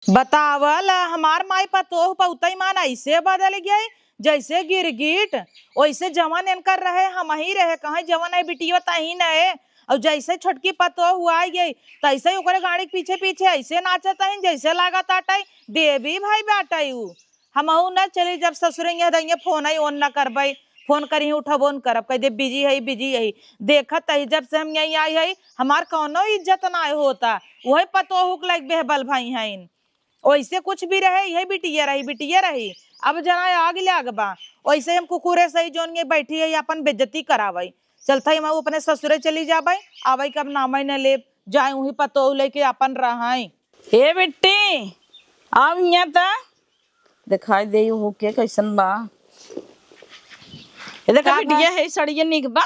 बतावल हमार माई पतोह पउतई मान ऐसे बदल गई जैसे गिरगिट। वैसे जवन इनकर रहे हम ही रहे कहीं जवन है बिटिया तही न है। और जैसे छोटकी पतोह हुआ गई तैसे ओकरे गाड़ी के पीछे पीछे ऐसे नाचत है जैसे लागत आटाई देवी भाई बाटाई उ। हमहू न चली जब ससुरेंगे दइए फोन ही ओन न करबई फोन करी उठबो न करब कह दे बिजी है देखत है जब से हम यही आई है हमार कौनो इज्जत ना होता। वही पतोह लाइक बेहबल भाई हैं वैसे कुछ भी रहे यही बिटिया रही अब जना आग लाग बा वैसे हम कुकुरे सही जोन ये बैठी है अपन बेइज्जती करावई चलता मैं अपने ससुरे चली जाबई आवई कब नाम न ले जाए वही पतोह लेके अपन रहाई। हे बेटी आव यहाँ ता दिखाई दे हो के कैसन बा। ये देखा बिटिया है सड़िया निक बा।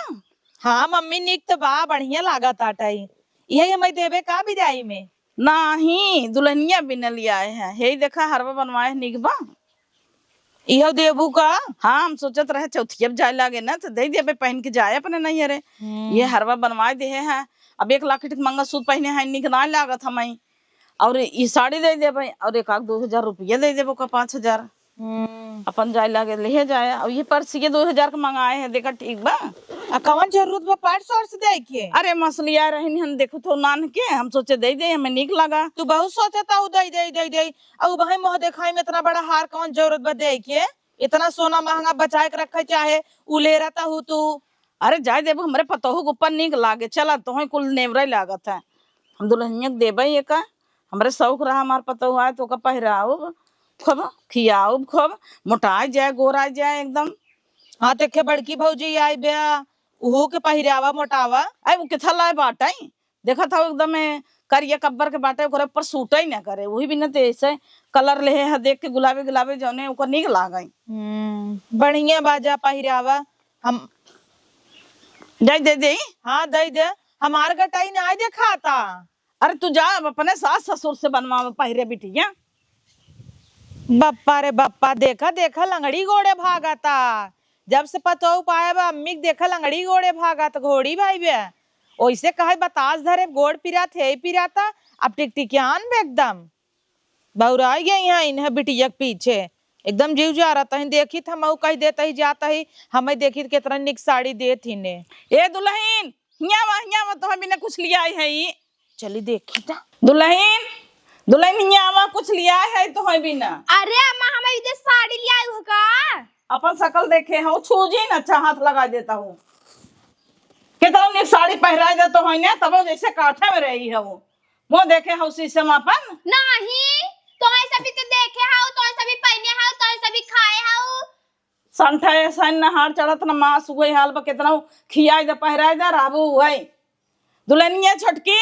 हाँ मम्मी निक तो बा बढ़िया लागत आटाई यही हमें देवे का विदाई में नहीं दुल्हनिया बिन लिया है हे देखा हरवा बनवाए निक बा। इहो देबू का। हाँ हम सोचत रहे चौथिया जाए लागे ना तो दे देबे पहन के जाए अपने नहीं अरे ये हरवा बनवाए दे है। अब 1 लाख के मंगलसूत्र पहने है निक ना लागत हमें और ये साड़ी दे देबे और 1-2 हजार रुपया दे देबो का 5 हजार अपन जाए लागे ले जाए। और ये पर्स ये 2000 का मंगाए है देखा ठीक बा। कौन जरूरत बा पार्ट से दे के। अरे मसलिया रही हम देखो तो नान के हम सोचे दे दे हमें निक लगा। तू बहुत सोचता हूँ दे अब भाई मोह दिखाई में इतना बड़ा हार कौन जरूरत बा दे के इतना सोना महंगा बचाए के रखे चाहे उले रहता हूँ तू। अरे जाए देबो हमरे पतोह के ऊपर निक लागे चला तो कुल नेवरा लागत है हम दुल्हनिया के देबे ये का हमरे शौक रहा हमार पतोह आए तो का पहराओ खूब खियाओ खूब मोटाई जाए गोरा जाए एकदम। हाँ देखे बड़की भौजी आई बे उहो के पहिरावा मोटावा आई वो किथा लाए बाटाई देखा था एकदम करिया कब्बर के बाटे ओकरे ऊपर सूट ही ना करे वही भी न ते ऐसे कलर ले है देख के गुलाबी जौने ओकर निक लागई। बढ़िया बाजा पहिरावा हम जाई दे दे। हाँ दे हमार गटाई ना आई देखाता। अरे तू जा अपने सास ससुर से बनवा पहिरे बिटिया। बप्पा रे बप्पा देखा लंगड़ी घोड़े भागाता जब से पतो पाया बा अम्मी देखा लंगड़ी घोड़े भागत घोड़ी भाई बे वैसे कहे बतास धरे गोड़ पिरा थे पिराता अब टिकटिकियान बे एकदम बौराई गई यहाँ इन्हें बिटिया के पीछे एकदम जीव जा रहा है देखी था मऊ कही देता ही जाता ही हमें देखी कितना निक साड़ी दे थी ने। ए दुल्हन हिया तो बिना कुछ लिया है ये चली देखी था दुल्हन हिया कुछ लिया है तो है बिना। अरे अम्मा हमें इधर साड़ी ले आई हो का अपन शकल देखे हो छूजी न अच्छा हाथ लगा देता हूँ कितना ने साड़ी पहरा दे तो है ना तब जैसे काठे में रही है वो देखे हो शीशे में अपन नहीं तो ऐसा भी तो देखे हो तो ऐसा भी पहने हो तो ऐसा भी खाए हो संठे सन नहार चढ़त न मास हुए हाल बा कितना खियाई दे पहराई दे राबू हुई दुल्हनिया छोटकी।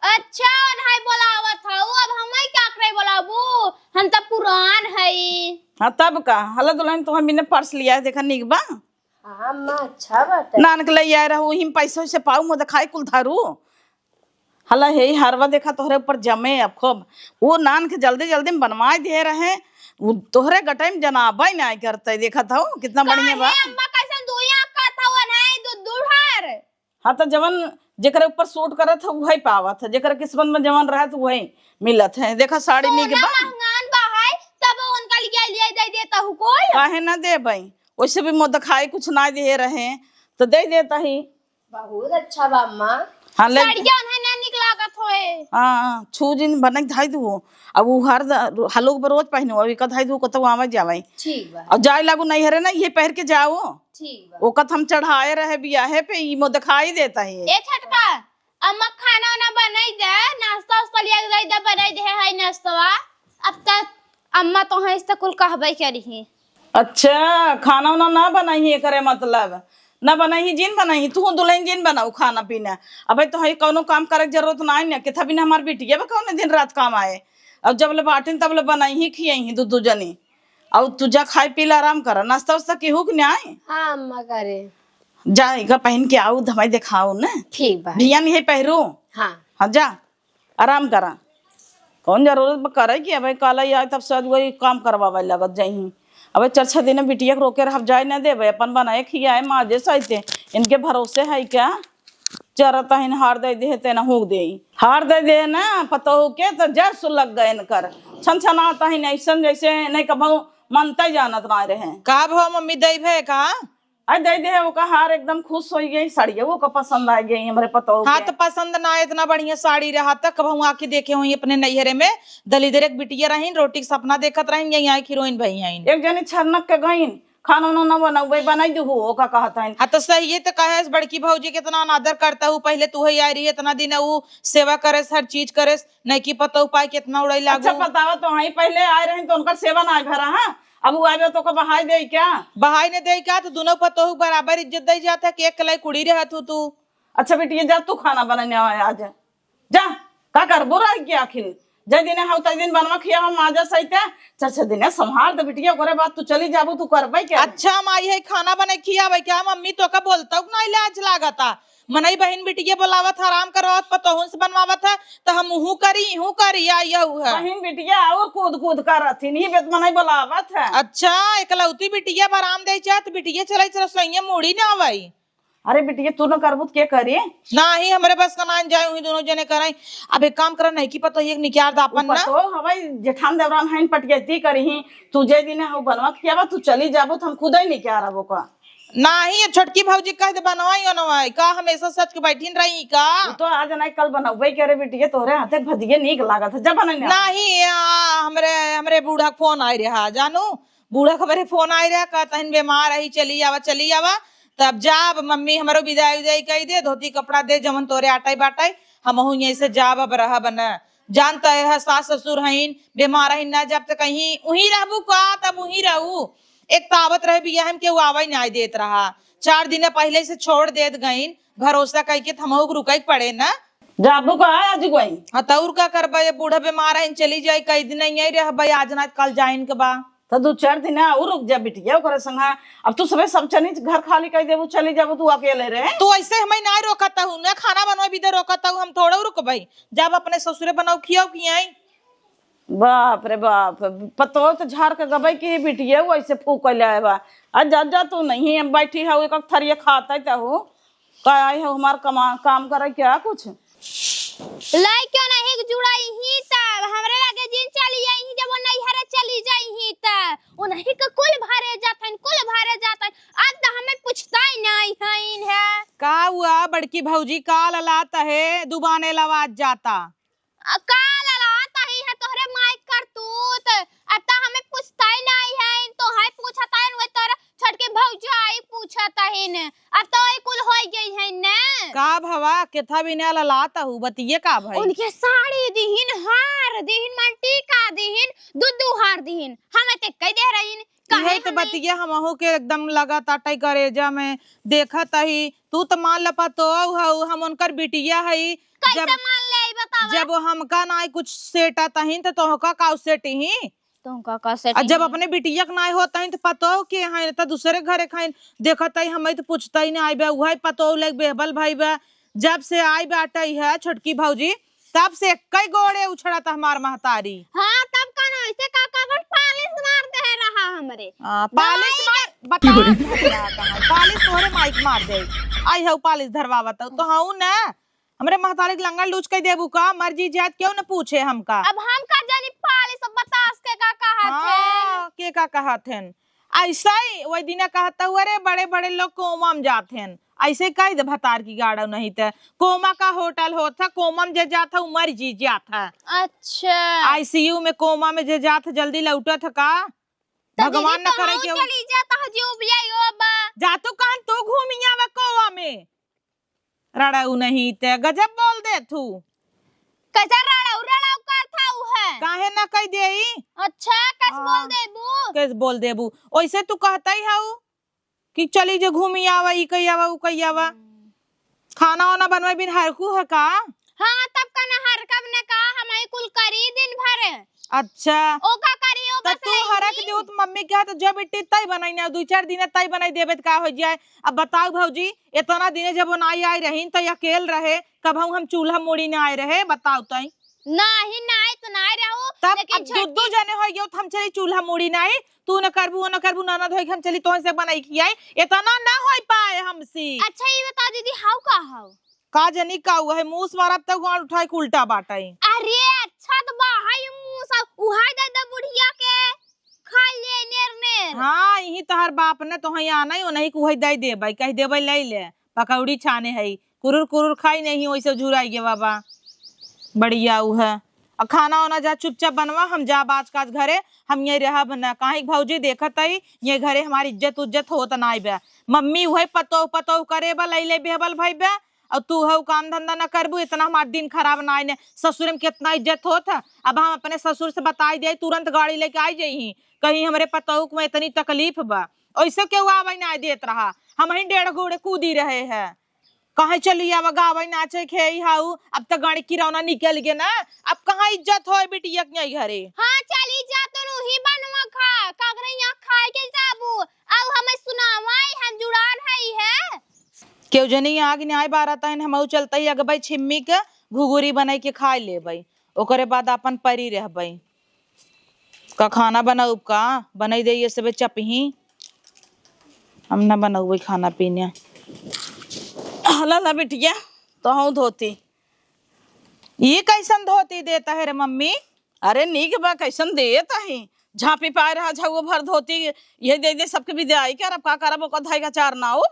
अच्छा नहीं बोलावत हो अब हमें क्या करे बोलाबू हम तो पुरान है। हाँ तब का हला दुल्हन तो हम पर्स लिया है देखा निक बा। हाँ मां अच्छा बात है नानक ले आए रहू हिम पैसों से पाऊ मो दिखाई कुल धारू हला हे हरवा देखा तोहरे ऊपर जमे अब खूब वो नान के जल्दी में बनवा दे रहे वो तोहरे गटाई में जनाबा ही नहीं करते देखा था कितना बढ़िया बा। अम्मा कैसे दुइया का था वो नहीं दूध दूहर। हाँ तो जवन जेकरे ऊपर सूट करत है वही पावत है जेकरे किस्मत में जवन रहे तो वही मिलत है देखा साड़ी निक बा। महंगान बा है तब उनका लिए दे देता हूं कोई काहे ना दे भाई वैसे भी मोद खाई कुछ ना दे रहे तो दे देता ही बहुत अच्छा बा अम्मा। हाँ ले साड़ियां उन्हें ना निकलागत होए। हाँ छू जिन बनक धाई दू अब वो हर हलो पर रोज पहनो अभी का धाई दू को तो आवे जावे ठीक बा अब जाए लागू नहीं हरे ना ये पहन के जाओ ठीक बा वो कथ हम चढ़ाए रहे बियाहे पे ई मो दिखाई देता है। ए छटका अम्मा खाना ना बनाई दे नाश्ता वास्ता लिया दे बनाई दे है नाश्ता अब तक अम्मा तो है इस कुल कहबे करी है। अच्छा खाना वाना ना बनाई करे मतलब ना बनाई जिन बनाई तू दुल्हन जिन बनाऊ खाना पीना अब तो है कोनो काम करे की जरूरत ना है कि बिना हमार बिटिया कौन दिन रात काम आए अब जब ले बाटिन तब ले बनाई ही खियाई दू जनी और तुझा खाए पीला आराम कर नाश्ता वास्ता केहू के न्याय। हाँ अम्मा करे जा पहन के आओ धमाई दिखाओ न ठीक बा भिया नहीं पहरू। हाँ हाँ जा आराम करा कौन जरूरत करे कि अब कल आए तब शायद वही काम करवावे लगत जाही अब 4-6 दिन बिटिया रोके रह जाए न देवे अपन बनाए खियाए माजे सहते इनके भरोसे है क्या चरता हिन हार दे दे तेना हो दे हार दे दे ना पतो के तो जस लग गए कर छन छनाता हिन ऐसन जैसे नहीं कभो मनता जानत ना रहे का भो मम्मी दई भे का आ दे दे वो का हार एकदम खुश हो गई साड़ी वो का पसंद आ गई हमारे पतो हाँ तो पसंद ना इतना बढ़िया साड़ी रहा तक कब हम आके देखे हुई अपने नैहरे में दलीदर एक बिटिया रही रोटी का सपना देखत रही यही आई हीरोइन भई आई एक जनी छरनक के गईन खाना ना बनाऊ बनाई दू हो का कहता है हाँ तो सही है तो कहे बड़की भौजी कितना अनादर करता हूँ पहले तू ही आई रही है इतना दिन वो सेवा करे हर चीज करे नहीं की पता पाए कितना उड़ाई लागू अच्छा बतावा तो वहीं पहले आए रहे तो उनका सेवा ना भरा है अब वो आवे तो का बहाई दे क्या बहाई ने दे क्या तो दोनों पतोह बराबर इज्जत दे जाता है कि एक कलाई कुड़ी रहा तू अच्छा बेटी जा तू खाना बनाने आया आज जा का कर बुरा क्या आखिर जय दिन हाउ तय दिन बनवा खिया हम आजा सहित चचा दिन संभाल दे बिटिया करे बात तू चली जाबू तू करबै क्या अच्छा माई है खाना बने खिया भाई क्या मम्मी तो का बोलता हूँ ना लाज लागता मनई बहन बिटिया बोलावत आराम करवत पतोहन से बनवावत है तो हम हूँ करी आई है बहन बिटिया और कूद कूद कर रथिन ही बेत मनई बोलावत है अच्छा एकलौती बिटिया आराम दे चाहत बिटिया चले चल सैया मुड़ी ना आवाई अरे बिटिया तू न करबू के करी ना ही हमारे बस का ना जाए हुई दोनों जने कराई अब एक काम करा नहीं की पता ये निकाल दा अपन ना तो हवाई जेठान देवरान हइन पटियती करही तू जे दिन हाउ बनवा खियावा तू चली जाबू तो हम खुद ही निकाल रबो का ना ही छोटकी भौजी कह दे बनवाई बनवाई का हमेशा सच के बैठीन रही का तो आज नहीं कल बनबै करे बिटिया तोरे हाथे भजिए नीक लागत है जब बनने ना ही हमरे हमरे बूढ़ा फोन आई रहा जानू बूढ़ा खबरे फोन आई रहा कहता बीमार रही चली आवा तब जाब मम्मी हमारो विदाई विदाई कही दे धोती कपड़ा दे जमन तोरे आटाई बाटाई हम यहीं से जाब अब रहा बना जानता है सास ससुर हईन बीमार हईन ना जब तक कहीं वहीं रहबू का तब वहीं रहू एक तावत रहे बिया हम के आवा नहीं देत रहा 4 दिन पहले से छोड़ देत गईन भरोसा कह के थमहू रुकई पड़े ना जाबू का आज गई हतौर का करबा बूढ़ा बीमार हईन चली जाए कई दिन नहीं रहबा आज ना कल जाइन के बा तो 2-4 दिन और रुक जा बिटिया ओकरे संग अब तू सबे सब चनी घर खाली कर देबू चली जाबू तू अकेले रहे तो ऐसे हमें ना रोकता हूँ ना खाना बनवा भी दे रोकता हूँ हम थोड़ा रुक भाई जब अपने ससुरे बनाओ खियाओ की आई बाप रे बाप पतो तो झाड़ के गबई की बिटिया वो ऐसे फूक ले आवा आज जा तू नहीं हम बैठी है एक थरिया खाता है हो का आई है हमार काम करे क्या कुछ लाई क्यों नहीं जुड़ाई ही तब हमरे लगे जिन चली आई ही जब नहीं हरे चली जाई ही तब उन्हीं के कुल भरे जातन आज तो हमें पूछता ही नहीं हईन है का हुआ बड़की भौजी का ललाता है दुबाने लवाज जाता काल लाता ही है तोहरे माइक कर तूत अब तो हमें पूछता ही नहीं है तो है पूछता है वे तोरा छट के भौजाई पूछता है न अब तो ई कुल हो गई है न का भवा केथा बिना ललाता हूँ बतिये का भाई उनके साड़ी दिहिन हार दिहिन मंटी का दिहिन दुदू हार दिहिन हमें ते कह दे रहीन कहे तो बतिये हमहू के एकदम लगा ताटाई करेजा में देखत ही तू तो मान लपा तो हम उनकर बिटिया हई कैसे मान ले बतावा जब हमका ना कुछ सेटा तहिन तो तोहका का सेट ही तुमका का सेट जब अपने बिटिया के ना होता है तो पतो के है तो दूसरे घरे खाइन देखत है हमें तो पूछता ही ना आई बा वही पतो लग बेहबल भाई बा जब से आई बाटई है छोटकी भौजी तब से कई गोड़े उछड़ा था हमार महतारी हां तब कन ऐसे का पालिश मार दे रहा हमरे पालिश बता पालिश तोहरे माइक मार दे आई है पालिश धरवावत तो हूं ना हमरे महतारी के लंगड़ लूच के देबू का मर्जी जात क्यों न पूछे हमका अब हम का जानी पालिश बतास के का कहत के का कहत हन ऐसा ही वही दिना कहता हुआ रे बड़े बड़े लोग कोमा में जाते हैं ऐसे कही दे भतार की गाड़ा नहीं था कोमा का होटल होता कोमा में जे जाता उमर जी जाता अच्छा आईसीयू में कोमा में जे जाता जल्दी लौटा था का भगवान न करे क्यों चली जाता जो भी आई हो बा जा तो कान तो घूमिया वा कोवा में रड़ाऊ नहीं ते गजब बोल दे तू कैसा रड़ाऊ कर था उ है काहे ना कह देई अच्छा कैसे बोल देबू कैसे बोल देबू ओइसे तू कहता ही हाउ कि चली जे घूमी आवा ई कई आवा उ कई आवा खाना वाना बनवाई बिन हरकू है का हां तब कना हर कब ने का हमाई कुल करी दिन भर अच्छा ओ का करियो तो तू हरक देऊ तो मम्मी के हाथ जो बेटी तई बनाई ना 2-4 दिन तई बनाई देबे त का हो जाए अब बताओ भौजी इतना दिन जब नाई आई रहीन तो अकेल रहे कब हम चूल्हा मुड़ी ना आए रहे बताओ तई नहीं तो नहीं रहू तब अब दो जने हो गयो हम चली चूल्हा मुड़ी नहीं तू न करबू ननद होई हम चली तो से बनाई खियाई इतना ना होई पाए हमसे अच्छा ये बता दीदी हाउ का हाउ का जनी का हुआ है मुंह मारब तक गांड उठाई के उल्टा बाटाई। अरे अच्छा तो बाहर मुंह सा उहाई दे दे बुढ़िया के खा ले नेर नेर। हाँ यही तहर बाप ने तो आना ही नहीं कुछ दे दे भाई कह देबै ले ले पकौड़ी छाने है कुरुर कुरुर खाई नहीं वैसे झुराई गे बाबा बढ़िया उ है। और खाना वाना जा चुपचाप बनवा हम जा बाज काज घरे हम ये रहा बना काहे भौजी देखत आई ये घरे हमारी इज्जत उज्जत होत ना बे मम्मी वही पतो पतो करे बा ले बेबल भाई बे और तू हऊ काम धंधा न करबू इतना हमार दिन खराब ना आने ससुर में कितना इज्जत होत है। अब हम अपने ससुर से बताई दे तुरंत गाड़ी लेके आई जाही कहीं हमारे पतोह में इतनी तकलीफ बा ऐसे क्यों आवे ना देत रहा हम ही 1.5 घोड़े कूदी रहे हैं कहे चली आवा गावे नाचे खे हाउ अब तक गाड़ी किरौना निकल गए ना अब कहाँ इज्जत हो बिटिया के घरे। हाँ चली जा तो ही बनवा खा कागरे यहाँ खाए के जाबू अब हमें सुनावाई हम जुड़ान है क्यों जनी आग न्याय बारता है हम चलता ही अगबई छिम्मी के घुघुरी बनाई के खा लेबै ओकरे बाद अपन परी रहबै का खाना बनाऊ का बनाई दे सब चपही हम ना बनाऊ खाना पीने। हला ला बिटिया तो हूँ धोती ये कैसन धोती देता है रे मम्मी। अरे नीक बा कैसन देता ही झापी पाए रहा झगो भर धोती ये दे दे सबके विदाई कर अब का करब ओकर धाई का चार ना हो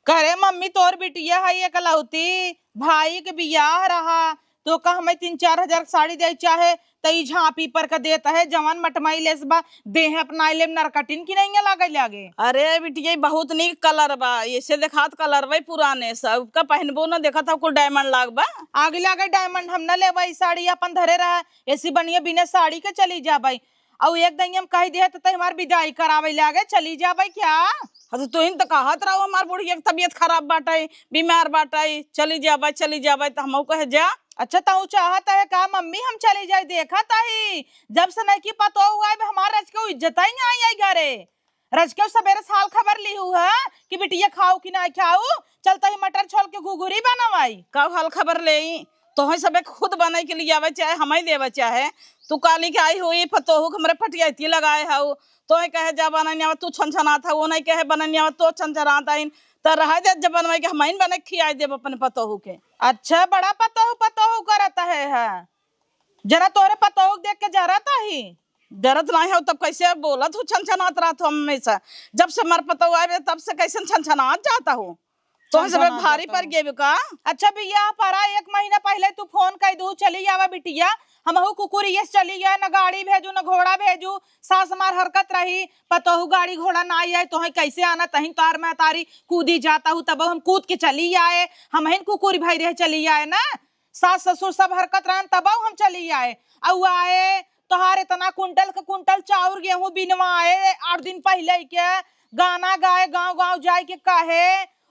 करे मम्मी तोर बिटिया है एकलौती भाई के बियाह रहा तो का हमें 3-4 हजार साड़ी दे चाहे तई झांपी पर का देता है जवान मटमाई लेसबा देह अपना ले नरकटिन की नहीं लागे लागे। अरे बिटिया बहुत नीक कलर बा ऐसे देखात कलर बा पुराने सब का पहनबो ना देखा था कुल डायमंड लाग बा आगे लागे डायमंड हम न लेबै साड़ी अपन धरे रहा ऐसी बढ़िया बिना साड़ी के चली जाबै और एक दिन हम कह दे तो हमार विदाई करावे लागे चली जाबै क्या। हाँ तो इन तो कहत रहो हमार बुढ़िया की तबीयत खराब बाटे बीमार बाटे चली जाबै तो हम कहे जा। अच्छा तू चाहता है का मम्मी हम चली जाए देखा ताही जब से नहीं की पतो हुआ है हमारा रज के इज्जत ही नहीं आई घरे रज के सवेरे साल खबर ली हुआ है कि बिटिया खाओ कि नहीं खाओ चलता ही मटर छोल के घुघुरी बनवाई कब हाल खबर ले तो ही सब खुद बनाई के लिए आवे चाहे हम ही देवे चाहे तू काली के आई हुई पतोहू हमरे फटियाती लगाए हाउ तो ही कहे जा बननिया तू छनछना था वो नहीं कहे बननिया तो छनछना था तो रह जा जब बनवाई के हम बने खियाई देव अपने पतोहू के। अच्छा बड़ा पतोहू करता है जरा तोरे पतोहू देख के जरता ही डरत नहीं हो तब कैसे बोला तू छनछनात रहा तो हमेशा जब से मर पतोहू आए तब से कैसे छनछनात जाता हूँ तो सब भारी पर गेब का। अच्छा भैया परा 1 महीना पहले तू फोन कर दू चली जावा बिटिया हम कुकुरी ये चली गए न गाड़ी भेजू न घोड़ा भेजू सास मार हरकत रही पतोहू गाड़ी घोड़ा ना आए तो कैसे आना तही तार में तारी कूदी जाता हूँ तब हम कूद के चली आए हम कुकुरी भाई रहे चली आए ना सास ससुर सब हरकत रहन तब हम चली आए औ आए तोहार इतना कुंटल चाउर गेहूं बिनवाए 8 दिन पहले के गाना गाए गाँव जाए के कहे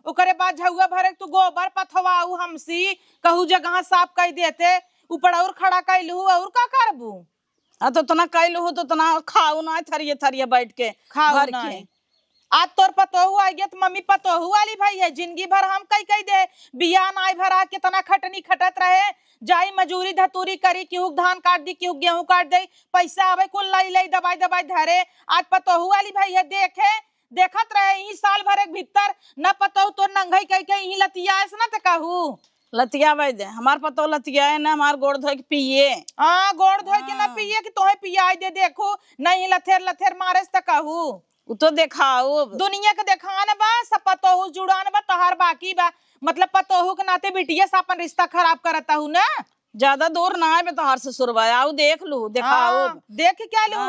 ओकरे बाद झुआ भरे तू गोबर पथवाऊ हमसी कहू जगह साफ कर देते ऊपर और खड़ा कैलू और का करबू तो तना कैलू हो तो तना खाऊ ना थरिये बैठ के खाऊ ना आज तोर पतोहू आ गया तो मम्मी पतोहू वाली भाई है जिंदगी भर हम कई दे बिया नाई भरा कितना खटनी खटत रहे जाई मजूरी धतूरी करी केहू धान काट दी केहू गेहूं काट दे पैसा आवे कुल लाई दवाई धरे आज पतोहू वाली भाई है देखत रहे यही साल भर एक भीतर न पतो तो नंगई कह के यही लतिया ऐसा ना कहू लतिया दे हमार पतो लतिया है ना हमार गोड़ धोए के पिए हाँ गोड़ धोए के ना पिए कि तोहे पिया दे देखो नहीं लथेर मारे से कहू तो देखाओ दुनिया के देखान बा सब पतोहू जुड़ान बा तोहार बाकी बा मतलब पतोहू के नाते बिटिया से अपन रिश्ता खराब करता हूँ ना ज्यादा दूर ना है तोहार से सुरवाया देख लू देखाओ देख क्या लू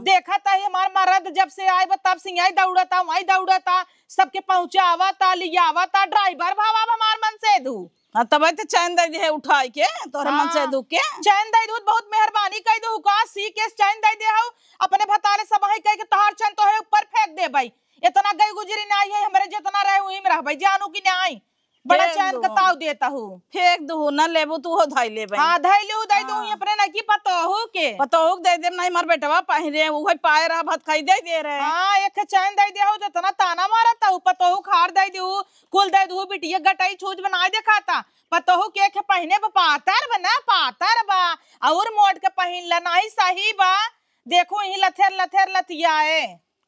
देखा था हमार मर्द जब से आए तब से यही दौड़ता वही दौड़ता सबके पहुंचावा था लियावा था ड्राइवर भावा हमार मन से दू तब तो चैन दे दे उठाई के तोहरे मन से दू के चैन दे दू बहुत मेहरबानी कर दू का सी के चैन दे दे अपने भतारे सब ही कह के तोहार चैन तोहे ऊपर फेंक दे भाई इतना गई गुजरी ना है हमारे जितना रहे वही में रह भाई जानू की नहीं बड़ा चैन का ताव देता हूँ फेंक दू न लेबू तू हो धाई ले हाँ धाई ले दे दू अपने ना की पतोहू के पतोहू दे दे नहीं मार बेटवा पहिरे वही पाए रहा भात खाई दे रहे हाँ एक चैन दे दे जितना ताना मारता हूँ पतोहू खार दे दू कुल दे दू बिटिया गटाई छूज बना दिखाता पतोहू के पहने पातर बना पातर बा और मोड़ के पहन ला नहीं सही बा देखो यही लथेर लथिया है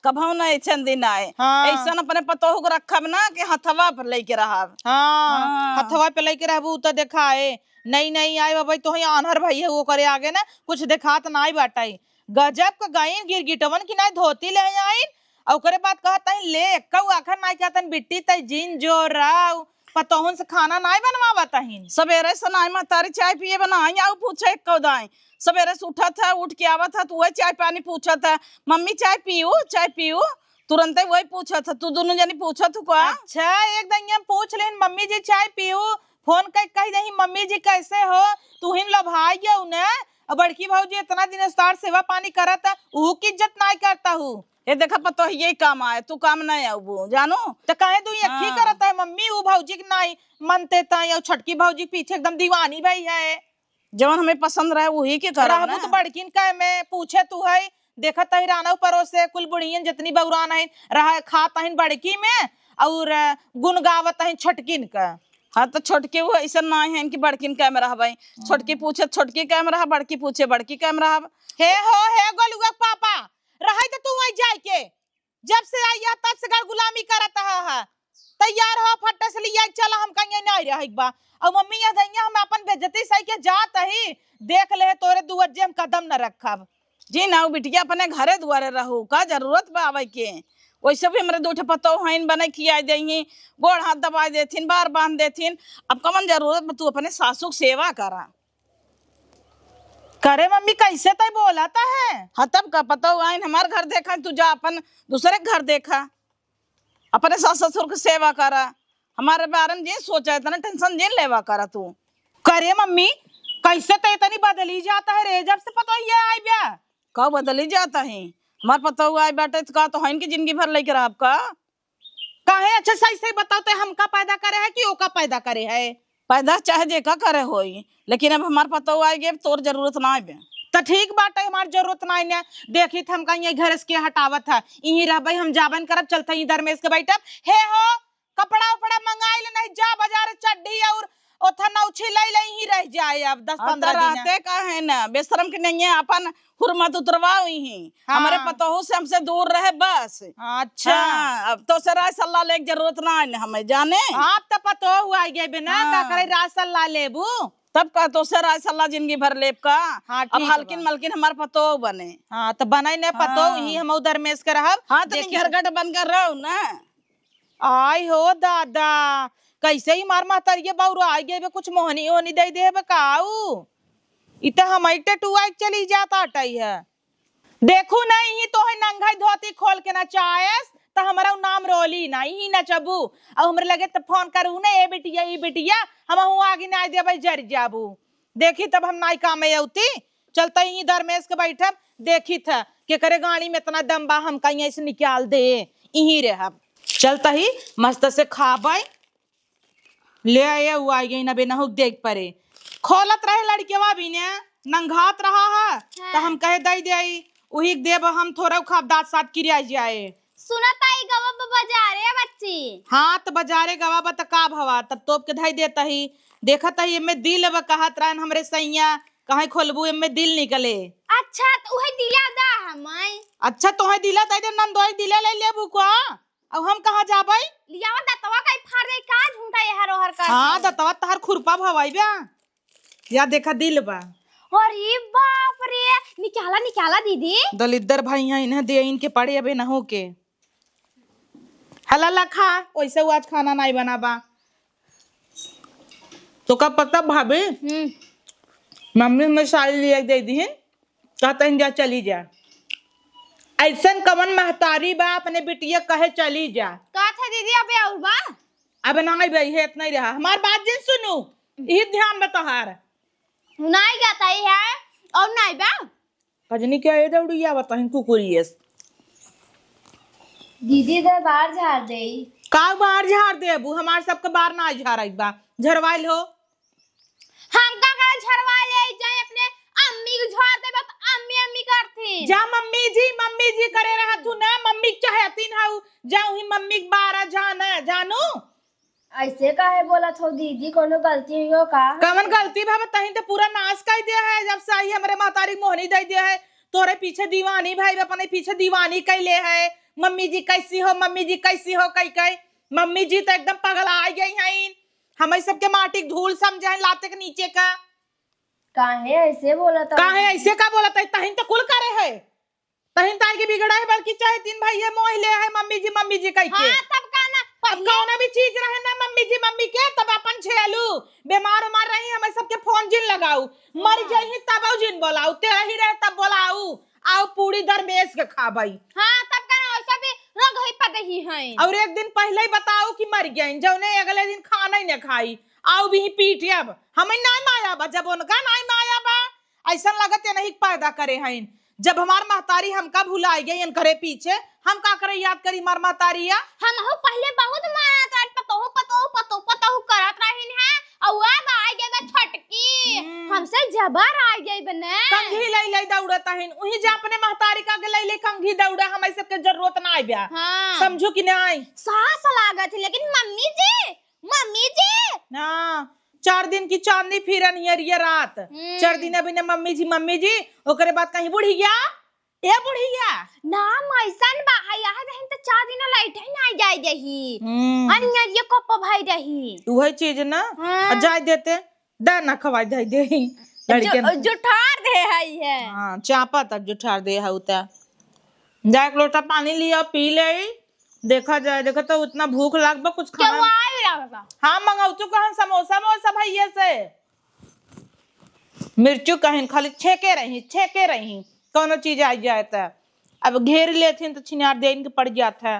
कभू ना ऐसे दिन आए। हाँ। ऐसा अपने पतोह को रखब ना कि हथवा पर लेके रहब। हाँ हथवा पे लेके रहबू तो देखाए नहीं नहीं आए बाबा तो ही आनहर भाई है वो करे आगे ना कुछ दिखात ना आई बाटाई गजब का गाइन गिरगिटवन की ना धोती ले आई और करे बात कहता है ले कऊ आखर ना कहता बिट्टी तई जिन जो राव पतोहन से खाना ना बनवावत है सवेरे से नाई महतारी चाय पिए बनाई आऊ पूछे कौदाई सवेरे से उठा था उठ के आवा था तू वही चाय पानी पूछा था मम्मी चाय पीऊ तुरंत ही वही पूछा था तू दोनों जनी पूछा तू का। अच्छा एक दिन पूछ लेन मम्मी जी चाय पीऊ फोन कर कही नहीं मम्मी जी कैसे हो तू हिम लभाई गया ने बड़की भाऊजी इतना दिन स्टार सेवा पानी करत ऊ की इज्जत नहीं करता हूँ ये देखा पतो यही काम आए तू काम नहीं आऊ जानू तो कहे तू यही करता है मम्मी वो भाऊजी की नहीं मनते ताई और छटकी भाऊजी पीछे एकदम दीवानी भाई है जवन हमें पसंद रहे वही के करब ना। तो बड़किन का मैं पूछे तू है देखा तही राना परोस से कुल बुढ़ियन जितनी बउरान है रहा खाता है बड़की में और गुन गावत है छटकिन का। हाँ तो छोटके वो ऐसा ना है इनकी बड़किन कैमरा भाई छोटकी पूछे छोटकी कैमरा बड़की पूछे बड़की कैमरा हे हो हे गोलुआ पापा रहा तो तू वही जाए के जब से आई है तब से घर गुलामी करत है तैयार हो फट्टे से लिया चला हम कहीं नहीं रह एक बार और मम्मी या दैया हम अपन बेइज्जती सही के जात ही देख ले तोरे दुवज्जे हम कदम न रखब जी ना बिटिया अपने घरे दुआरे रहू का जरूरत बा आवे के वैसे भी हमारे दूठे पतो हईन बने खियाई देही गोड़ हाथ दबा देथिन बार बांध देथिन अब कमन जरूरत तू अपने सासू की सेवा करा करे मम्मी कैसे तय बोलाता है। हाँ तब का पतो आइन हमारे घर देखा तू जा अपन दूसरे घर देखा अपने सास ससुर की सेवा करा हमारे बारे में जी सोचा इतना टेंशन जिन लेवा करा तू करे मम्मी कैसे तय इतनी बदली जाता है रे जब से पता ही आई ब्या कब बदली जाता है हमारे पता हुआ है बेटे का तो है जिंदगी भर लेकर आपका काहे अच्छा सही सही बताओ तो हमका पैदा करे है कि ओका पैदा करे है पैदा चाहे जे का करे होई लेकिन अब हमारे पता हुआ है तोर जरूरत ना है तो ठीक बात है हमारी जरूरत नहीं है देखी हम कहीं घर से हटावत है यही रह भाई हम जाबन करब चलते ही धर्मेश के बैठब हे हो कपड़ा उपड़ा मंगाई ले नहीं जा बाजार चड्डी और ओथा नौछी ले ही रह जाए अब 10-15 दिन रहते का है ना बेशरम के नहीं है अपन हुर्मत उतरवाओ ही हमारे पतोहू से हमसे दूर रहे बस। अच्छा अब तो से राय सलाह ले जरूरत ना है हमें जाने आप तो पतो हुआ गए बिना का करे राय सलाह लेबू तब का तो से राय सलाह जिंदगी भर लेब का। हाँ, अब हल्किन मलकिन हमारे पतो बने। हाँ तो बनाई ने पतो ही हम धर्मेश के रहब। हाँ तो घरगट बनकर रहो ना। आई हो दादा कैसे ही मार मातरिये बाउरो आई गए कुछ मोहनी होनी दे दे बकाऊ इतना हमारी टटुआ चली जाता हटाई है देखू नहीं ही तो है नंगाई धोती खोल के ना चायस तो हमारा नाम रोली नहीं ही नचबू और हमरे लगे तो फोन करू ना ए बिटिया हम आगे ना दे भाई जर जाबू देखी तब हम नाई काम में उती चलते ही धर्मेश के बैठब देखी था के करे गाड़ी में इतना दम बा हम कहीं ऐसे निकाल दे यही रह चलता ही मस्त से खाबे ले आए वो आई गई ना बेनहुक देख परे खोलत रहे लड़केवा भी ने नंगात रहा है तो हम कहे दई दे वही देव हम थोड़ा खाब दांत साथ किरिया जाए सुनत आई गवा बाजारे बच्ची हाँ तो बाजारे गवा बत का भवा तब तोप के धई देता ही देखत ही एमे दिल अब कहत रहन हमरे सैया कहीं खोलबू एमे दिल निकले। अच्छा तो उहे दिला दा हमें। अच्छा तोहे दिला दे नंदोई दिले ले लेबू को अब हम कहाँ जाबै लियावा दतवा कई फाड़ दे का झूठा ये हर हर कर। हाँ दतवा तहर खुरपा भवाई बा या देखा दिल बा अरे बाप रे निकाला दीदी दलिद्दर भाई हैं इन्हें दे इनके पड़े अबे न हो के हला खा वैसे वो आज खाना नहीं बनाबा तो कब पता भाभी मम्मी में साड़ी लिया दे दी कहते हैं जा चली जा ऐसन कवन महतारी बा अपने बिटिया कहे चली जा का था दीदी अबे और बा अब नहीं भाई है इतना ही रहा हमार बात जिन सुनू यही ध्यान में तोहार नहीं जाता है और नहीं बा कजनी क्या ये दौड़िया बताहीं कुकुरियस दीदी दे बाहर झाड़ दे का बाहर झाड़ दे अबू हमार सबके बाहर ना झाड़ बा झरवाइल हो हम का झरवा ले जाए अपने अम्मी को झाड़ दे बस अम्मी करती जा मम्मी जी करे रहा तू ना मम्मी चाहतीन हाउ जाऊ ही मम्मी के बारा जाना जानू ऐसे काहे बोला थो दीदी कोनो गलती हुई का कवन गलती भाव तही तो पूरा नाश कर दिया है जब से आई हमारे महतारी मोहनी दे दिया है तोरे पीछे दीवानी भाई अपने पीछे दीवानी कैले है। मम्मी जी कैसी हो, मम्मी जी कैसी हो, कई कई मम्मी जी तो एकदम पगल आ गई हैं। हमें सबके माटी धूल समझे लाते के नीचे का। काहे ऐसे बोला था? काहे ऐसे का बोला था? तहिन तो कुल करे है, तहिन ताई के बिगड़ा है, बल्कि चाहे तीन भाई है मोहिले है मम्मी जी कह के। हाँ, तब कहना अब कौन भी चीज रहे ना मम्मी के तब अपन छेलू। बीमार उमार रही हमें सबके फोन जिन लगाऊ, मर जाही तब जिन बोलाऊ, तेरा ही रहे तब बोलाऊ, आओ पूरी दरमेश के खाबई। हाँ, तब कहना ऐसा भी रोग ही पता ही है। और एक दिन पहले ही बताओ कि मर गई, जौने अगले दिन खाना ही न खाई, आओ भी पीट अब हमें ना माया बा, जब उनका ना माया बा ऐसा लगत है नहीं पैदा करे हैं। जब हमार महतारी हमका भुलाई गई करे पीछे, हम का करे याद करी मार महतारिया। हम हो पहले बहुत मारा था, पतो करत रहिन है, और अब आ गए छटकी हमसे जबर आ गई बने। कंघी ले दौड़त हन, वही जे अपने महतारी का ले कंघी दौड़ा, हमें सबके जरूरत ना आई ब्या। हाँ। समझो कि नहीं? सास लागत है, लेकिन मम्मी जी ना 4 दिन की चांदनी फिरन ये रात 4 दिन अभी ने मम्मी जी ओकरे बाद कहीं बुढ़िया ए बुढ़िया नाम ऐसन बा या रहन त 4 दिन लाइट है ना जाय जही अनिया ये कप भाई रही वही चीज ना। जाय देते दे ना खवाई दे लड़के जुठार दे है। हां चापा तक जुठार दे है उता। जा एक लोटा पानी लिया पी ले, देखा जाए देखा तो उतना भूख लागबा कुछ खाना। हाँ मंगाऊ तू कहन समोसा मोसा भैया से, मिर्चू कहन खाली छेके रही कोनो चीज आ जाए त अब घेर लेथिन तो छिनार देन के पड़ जात है।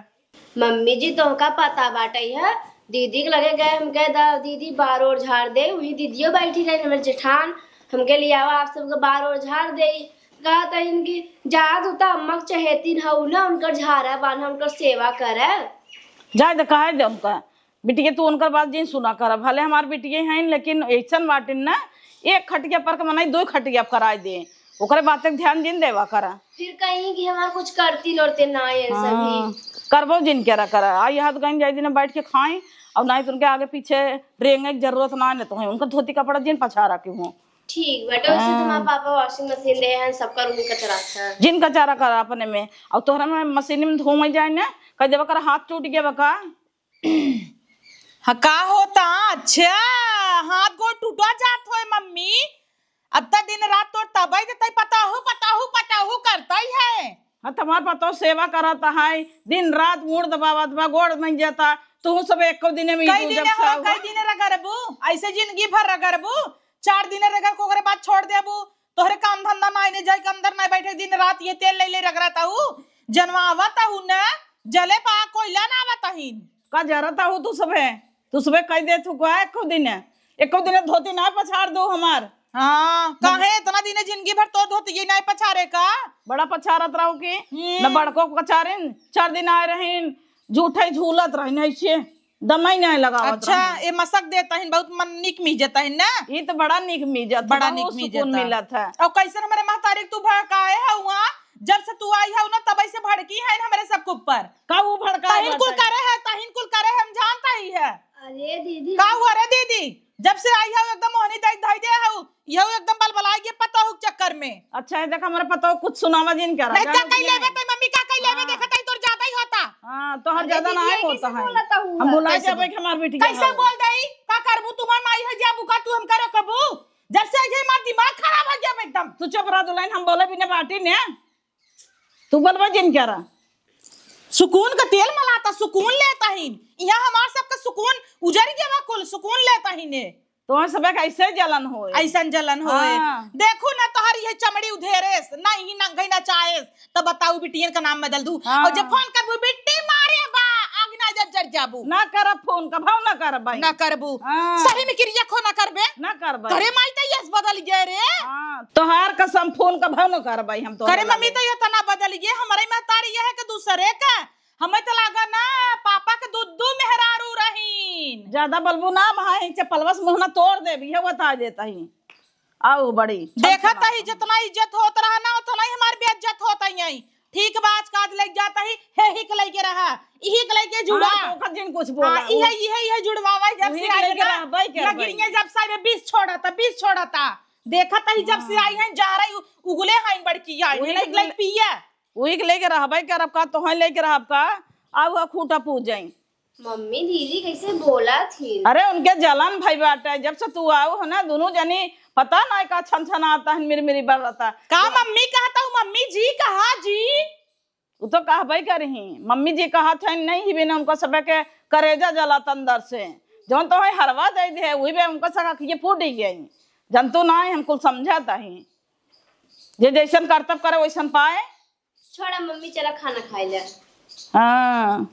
मम्मी जी तो का पता बाटे है, दीदी के लगे गए, हम कह दा दीदी बार और झाड़ दे, वही दीदियों बैठी रही हमारे जेठान, हमके लिए आवा आप सबके बार और झाड़ दे। कहा था इनकी जात होता अम्मा चहेती हूँ ना, उनकर झाड़ा बांधा उनकर सेवा करे। जाए तो कहे दे उनका बिटिया तू उनकर बात जिन सुना कर, भले हमार बिटिया हैं लेकिन ऐसा बाटिन ना एक खटिया पर के मनाई 2 खटिया कराए दे, ओकरे बात ध्यान जिन देवा करा। फिर कहीं कि हमार कुछ करती लोरते ना ये सभी करबो जिन क्या करा। आई हाथ गई जाए दिन बैठ के खाएं और नहीं तो उनके आगे पीछे रेंगे की जरूरत ना है, तो है उनका धोती कपड़ा जिन पछा रखी हूँ। ठीक बेटा, वैसे तुम्हारे पापा वॉशिंग मशीन दे हैं सबका रूम कचरा है, जिन कचारा करा अपने में और तोहरा में मशीन में धो जाए ना कह देवा कर हाथ टूट गया बका। हाँ का होता? अच्छा हाथ गोड़ टूटा जात हो मम्मी, अब तक दिन रात तो तबई देते पताहू करता ही है। हाँ तुम्हारे पता सेवा कराता है दिन रात मुड़ दबावा दबा गोड़ नहीं जाता, तू सब एक दिन में कई दिन रगरबू ऐसे जिंदगी भर रगरबू, 4 दिन रगर को बाद छोड़ देबू, तोहरे काम धंधा ना आने जाए के अंदर ना बैठे दिन रात ये तेल ले रगड़ता हूँ जनवा आवता हूँ न जले पा कोयला ना आवता ही का जरता हूँ तू सुबह कह दे तू को एको दिन धोती ना पछाड़ दो हमार। हाँ काहे इतना दिन जिंदगी भर तो धोती ये नहीं पछारे का? बड़ा पछारत रहो की न बड़को पछारिन 4 दिन आए रहीन झूठे झूलत रहीन ऐसे दम ही नहीं लगा। अच्छा ये मसक देता है बहुत मन निक मिजता है ना, ये तो बड़ा निक मिजत बड़ा निक मिलत है। और कैसे हमारे महतारी तू भड़काए है वहाँ जब से तू आई है ना तब से भड़की है हमारे सबके ऊपर का वो भड़का ताहिन कुल करे हम जानता ही है। अरे दीदी का हुआ रे दीदी? जब से आई है एकदम मोहनी दई दई दे है ये एकदम बलबला के पता हो चक्कर में। अच्छा है देखा हमारे पता हो कुछ सुनावा जिन क्या नहीं का कई लेबे तो मम्मी का कई लेबे देखत है तोर ज्यादा ही होता। हां तो हर ज्यादा ना होता है, हम बुला जाबे के हमार बेटी कैसे बोल दई का करबू तुम्हार माई है जाबू का तू हम करो कबू जब से ये मार दिमाग खराब हो गया एकदम। तू चुप रह दुलाइन हम बोले भी ने बाटी ने तू बोलबा जिन क्या रहा सुकून का तेल मलाता सुकून लेता ही यहाँ हमार सबका सुकून उजड़ गया कुल सुकून लेता ही ने तो सब कैसे जलन हो ऐसा जलन हो। देखो ना तोहर ये चमड़ी उधेरेस नहीं नंगई ना चाहेस तो बताऊ बिटियन का नाम बदल दू और जब फोन करबू बिट्टी मारे बा आग ना जब जर जाबू ना कर फोन का भाव ना कर भाई ना करबू सही में क्रिया खो ना करबे ना कर भाई करे माई तो यस बदल गए रे। तोहार कसम फोन का भाव ना कर भाई हम तो करे मम्मी तो ये तना बदल गए हमारे महतारी ये है कि दूसरे का हमें तो लागा ना पापा के दूध मेहरारू रहीन ज्यादा बलबू ना भाई चपलवस मुहना तोड़ दे भी है बता देता ही आओ बड़ी देखा था ही जितना इज्जत होता रहा ना उतना ही हमारी भी इज्जत होता ही नहीं। ठीक बात काज लग जाता ही है ही के लेके रहा यही के लेके जुड़ा तो जिन कुछ बोला ये जुड़वावा जब से आई ना लगिए जब सारे 20 छोड़ा था देखा तही जब से आई है जा रही उगले हैं बड़की आई वही नहीं निकल पिया वही के लेके रहबे करब का तो है लेके रहब का आउ खूटा पूज जाई। मम्मी दीदी कैसे बोला थी? अरे उनके जलन भाई बाटे जब से तू आओ है ना दोनों जनी पता ना का छन छन आता है मेरी बरता का मम्मी कहता हूँ मम्मी जी कहा जी वो तो कहबे करही मम्मी जी कहा था नहीं ही बिना उनको सब के करेजा जलात अंदर से जौन तो है हरवा दे दे वही बे उनको सका ये फूट ही गई जंतु ना है हमको समझाता ही जे जैसन कर्तव्य करे वैसन पाए। छोड़ा मम्मी चला खाना खाए ले। हाँ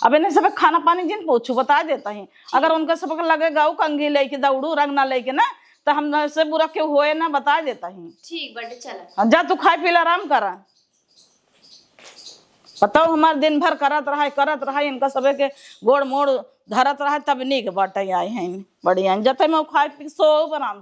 अब इन्हें सब खाना पानी जिन पूछू बता देता ही अगर उनका सब लगेगा कंघी लेके दौड़ू रंग ना लेके ना तो हम से बुरा क्यों होए ना बता देता ही। ठीक बटे चला जा तू खाए पी आराम करा बताओ हमार दिन भर करत रहा इनका सबे के गोड़ मोड़ धरत रहा तब निक बाटे आई हैं बढ़िया जते में खाए पी सो आराम